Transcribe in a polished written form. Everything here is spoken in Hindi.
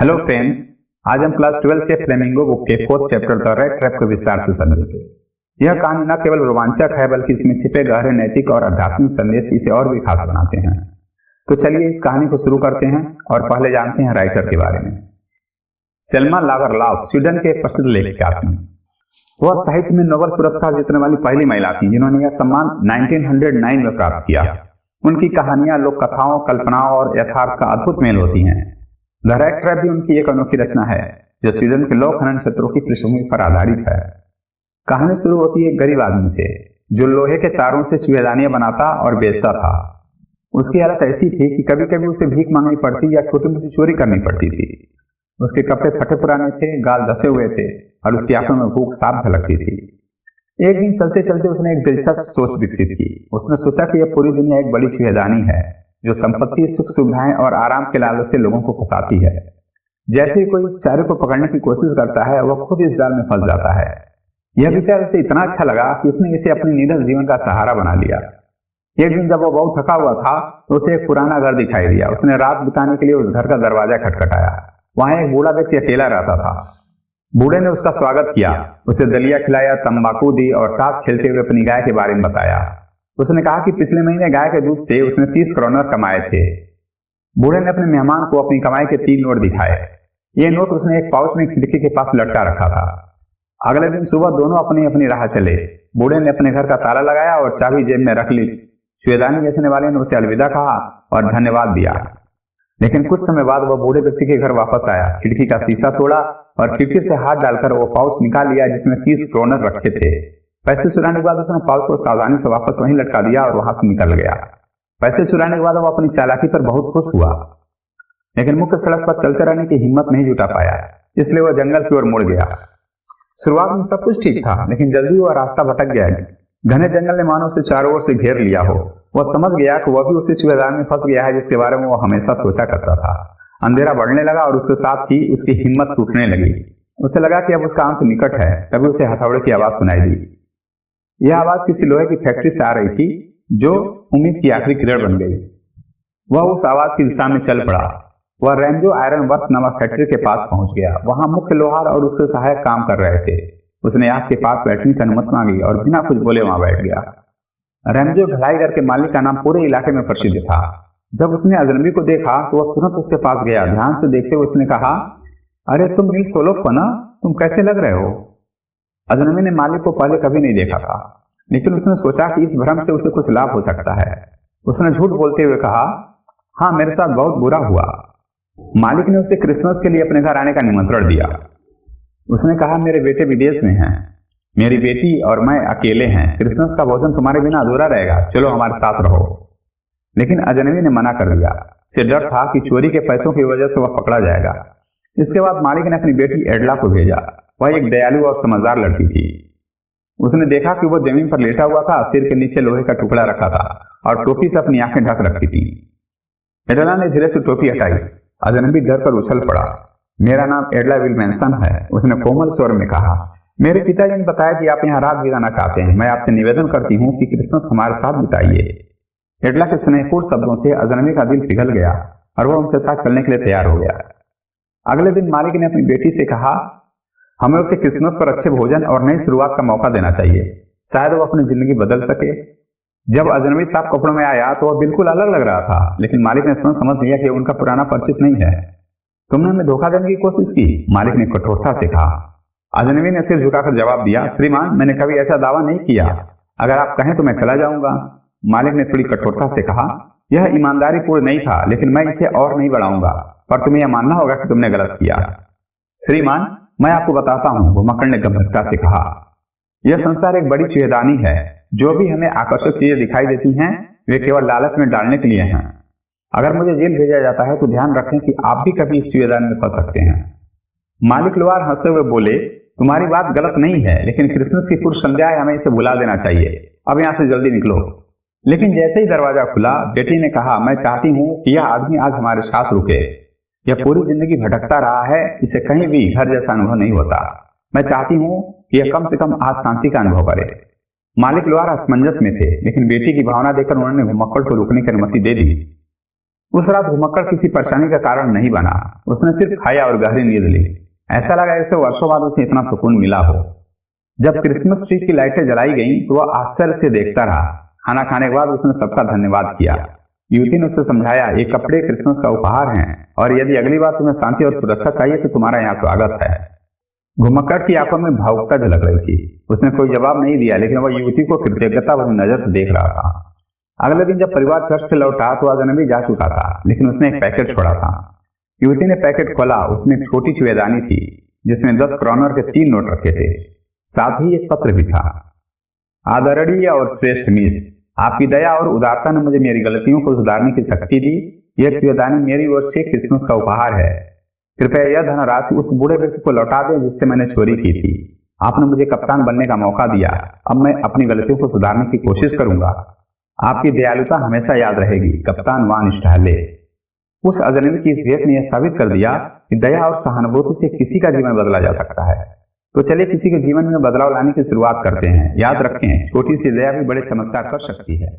हेलो फ्रेंड्स, आज हम क्लास 12 के फ्लेमिंगो बुक के 4th chapter the red trap को विस्तार से समझेंगे। यह कहानी न केवल रोमांचक है बल्कि इसमें छिपे गहरे नैतिक और आध्यात्मिक संदेश इसे और भी खास बनाते हैं। तो चलिए इस कहानी को शुरू करते हैं और पहले जानते हैं राइटर के बारे में। सेल्मा लागरलॉफ स्वीडन के प्रसिद्ध लेखिका थी। वह साहित्य में नोबेल पुरस्कार जीतने वाली पहली महिला थी जिन्होंने यह सम्मान 1909 में प्राप्त किया। उनकी कहानियां लोक कथाओं, कल्पनाओं और यथार्थ का अद्भुत मेल होती हैं। द रेड ट्रैप भी उनकी एक अनोखी रचना है जो स्वीडन के लोक खनन क्षेत्रों की पृष्ठभूमि पर आधारित है। कहानी शुरू होती है एक गरीब आदमी से जो लोहे के तारों से चूहेदानियां बनाता और बेचता था। उसकी हालत ऐसी थी कि कभी कभी उसे भीख मांगनी पड़ती या छोटी मोटी चोरी करनी पड़ती थी। उसके कपड़े फटे पुराने थे, गाल धसे हुए थे और उसकी आंखों में भूख साफ झलकती थी। एक दिन चलते चलते उसने एक दिलचस्प सोच विकसित की। उसने सोचा कि यह पूरी दुनिया एक बड़ी चूहेदानी है जो संपत्ति, सुख सुविधाएं और आराम के लालच से लोगों को फंसाती है। जैसे ही कोई इस चारे को पकड़ने की कोशिश करता है वह खुद इस जाल में फंस जाता है। यह विचार उसे इतना अच्छा लगा कि उसने इसे अपने नीरस जीवन का सहारा बना लिया। एक दिन जब वह बहुत थका हुआ था तो उसे एक पुराना घर दिखाई दिया। उसने रात बिताने के लिए उस घर का दरवाजा खटखटाया। वहां एक बूढ़ा व्यक्ति अकेला रहता था। बूढ़े ने उसका स्वागत किया, उसे दलिया खिलाया, तंबाकू दी और ताश खेलते हुए अपनी गाय के बारे में बताया। उसने कहा कि पिछले महीने गाय के दूध से उसने 30 क्रोनर कमाए थे। बूढ़े ने अपने मेहमान को अपनी कमाई के 3 नोट दिखाए। ये नोट उसने एक पाउच में खिड़की के पास लटका रखा था। अगले दिन सुबह दोनों अपनी अपनी राह चले। बूढ़े ने अपने घर का ताला लगाया और चाबी जेब में रख ली। चूहेदानी बेचने वाले ने उसे अलविदा कहा और धन्यवाद दिया। लेकिन कुछ समय बाद वह बूढ़े व्यक्ति के घर वापस आया, खिड़की का शीशा तोड़ा और खिड़की से हाथ डालकर वो पाउच निकाल लिया जिसमें 30 क्रोनर रखे थे। पैसे चुराने के बाद उसने पाउच को सावधानी से वापस वहीं लटका दिया और वहां से निकल गया। पैसे चुराने के बाद वो अपनी चालाकी पर बहुत खुश हुआ, लेकिन मुख्य सड़क पर चलते रहने की हिम्मत नहीं जुटा पाया, इसलिए वह जंगल की ओर मुड़ गया। शुरुआत में सब कुछ ठीक था, लेकिन जल्दी वह रास्ता भटक गया। घने जंगल ने मानो उसे चारों ओर से घेर लिया हो। वह समझ गया कि वह भी उसी चूहेदान में फंस गया है जिसके बारे में वह हमेशा सोचा करता था। अंधेरा बढ़ने लगा और उसके साथ ही उसकी हिम्मत टूटने लगी। उसे लगा कि अब उसका अंत निकट है। तभी उसे हथौड़े की आवाज सुनाई दी। यह आवाज किसी लोहे की फैक्ट्री से आ रही थी जो उम्मीद की आखिरी किरण बन गई। वह उस आवाज की दिशा में चल पड़ा। वह रेंजो आयरन वर्क्स नामक फैक्ट्री के पास पहुंच गया। वहां मुख्य लोहार और उसके सहायक काम कर रहे थे। उसने आग के पास बैठने की अनुमति मांगी और बिना कुछ बोले वहां बैठ गया। रेंजो ढलाई घर के मालिक का नाम पूरे इलाके में प्रसिद्ध था। जब उसने अजनबी को देखा तो वह तुरंत उसके पास गया। ध्यान से देखते हुए उसने कहा, अरे तुम नील सोलोफ हो ना, तुम कैसे लग रहे हो? अजनबी ने मालिक को पहले कभी नहीं देखा था, लेकिन उसने सोचा कि इस भ्रम से उसे कुछ लाभ हो सकता है। उसने झूठ बोलते हुए कहा, हाँ मेरे साथ बहुत बुरा हुआ। मालिक ने उसे क्रिसमस के लिए अपने घर आने का निमंत्रण दिया। उसने कहा, मेरे बेटे विदेश में हैं, मेरी बेटी और मैं अकेले हैं। क्रिसमस का भोजन तुम्हारे बिना अधूरा रहेगा, चलो हमारे साथ रहो। लेकिन अजनबी ने मना कर दिया। उसे डर था कि चोरी के पैसों की वजह से वह पकड़ा जाएगा। इसके बाद मालिक ने अपनी बेटी एडला को भेजा। वह एक दयालु और समझदार लड़की थी। उसने देखा कि वह जमीन पर लेटा हुआ था, सिर के नीचे लोहे का टुकड़ा रखा था और टोपी से अपनी आंखें ढक रखी थी। एडला ने धीरे से टोपी हटाई। अजनबी डर कर उछल पड़ा। मेरा नाम एडला विल्मेंसन है, उसने कोमल स्वर में कहा। मेरे पिताजी ने बताया कि आप यहाँ रात बिताना चाहते हैं। मैं आपसे निवेदन करती हूँ कि क्रिसमस हमारे साथ बिताइए। एडला के स्नेहपूर्ण शब्दों से अजनबी का दिल पिघल गया और वह उनके साथ चलने के लिए तैयार हो गया। अगले दिन मालिक ने अपनी बेटी से कहा, हमें उसे क्रिसमस पर अच्छे भोजन और नई शुरुआत का मौका देना चाहिए, शायद वो अपनी जिंदगी बदल सके। जब अजनबी साफ कपड़ों में आया तो वह बिल्कुल अलग लग रहा था, लेकिन मालिक ने तुरंत समझ लिया कि उनका पुराना परिचित नहीं है। तुमने हमें धोखा देने की कोशिश की, मालिक ने कठोरता से कहा। अजनबी ने सिर झुकाकर जवाब दिया, श्रीमान मैंने कभी ऐसा दावा नहीं किया, अगर आप कहें तो मैं चला जाऊंगा। मालिक ने थोड़ी कठोरता से कहा, यह ईमानदारी पूर्ण नहीं था, लेकिन मैं इसे और नहीं बढ़ाऊंगा, पर तुम्हें यह मानना होगा कि तुमने गलत किया। श्रीमान मैं आपको बताता हूं, भूमक्कड़ ने गंभीरता से कहा। यह संसार एक बड़ी चूहेदानी है। जो भी हमें आकर्षक चीजें दिखाई देती हैं वे केवल लालच में डालने के लिए हैं। अगर मुझे जेल भेजा जाता है तो ध्यान रखें कि आप भी कभी इस चूहेदानी में फंस सकते हैं। मालिक लोहार हंसते हुए बोले, तुम्हारी बात गलत नहीं है, लेकिन क्रिसमस की पूर्व संध्या है, हमें इसे भुला देना चाहिए। अब यहाँ से जल्दी निकलो। लेकिन जैसे ही दरवाजा खुला बेटी ने कहा, मैं चाहती हूँ कि यह आदमी आज हमारे साथ रुके। यह पूरी जिंदगी भटकता रहा है, इसे कहीं भी घर जैसा अनुभव नहीं होता। मैं चाहती हूँ कि यह कम से कम आज शांति का अनुभव करे। मालिक लोहार असमंजस में थे, लेकिन बेटी की भावना देखकर उन्होंने भूमक्कड़ को रुकने की अनुमति दे दी। उस रात घुमक्कड़ किसी परेशानी का कारण नहीं बना। उसने सिर्फ खाया और गहरी नींद ली। ऐसा लगा जैसे वर्षों बाद उसे इतना सुकून मिला हो। जब क्रिसमस ट्री की लाइटें जलाई गईं तो वह आश्चर्य से देखता रहा। खाना खाने के बाद उसने सबका धन्यवाद किया। युवती ने उसे समझाया, ये कपड़े क्रिसमस का उपहार हैं और यदि अगली बार तुम्हें शांति और सुरक्षा चाहिए तो तुम्हारा यहाँ स्वागत है। घुमक्कड़ की आंखों में भावुकता झलक रही थी। उसने कोई जवाब नहीं दिया, लेकिन वह युवती को कृतज्ञता भरी नजर से देख रहा था। अगले दिन जब परिवार चर्च से लौटा तो अजनबी जा चुका था, लेकिन उसने एक पैकेट छोड़ा था। युवती ने पैकेट खोला। उसमें एक छोटी चुएदानी थी जिसमें 10 क्रॉनर के 3 नोट रखे थे। साथ ही एक पत्र भी था। आदरणीय और श्रेष्ठ मिस, आपकी दया और उदारता ने मुझे मेरी गलतियों को सुधारने की शक्ति दी। यह चुएदानी मेरी ओर से क्रिसमस का उपहार है। कृपया यह धनराशि उस बूढ़े व्यक्ति को लौटा दें जिससे मैंने चोरी की थी। आपने मुझे कप्तान बनने का मौका दिया। अब मैं अपनी गलतियों को सुधारने की कोशिश करूंगा। आपकी दयालुता हमेशा याद रहेगी, कप्तान वान स्टाहले। उस अजनबी की इस भेंट ने यह साबित कर दिया कि दया और सहानुभूति से किसी का जीवन बदला जा सकता है। तो चलिए किसी के जीवन में बदलाव लाने की शुरुआत करते हैं। याद रखें, छोटी सी दया भी बड़े चमत्कार कर सकती है।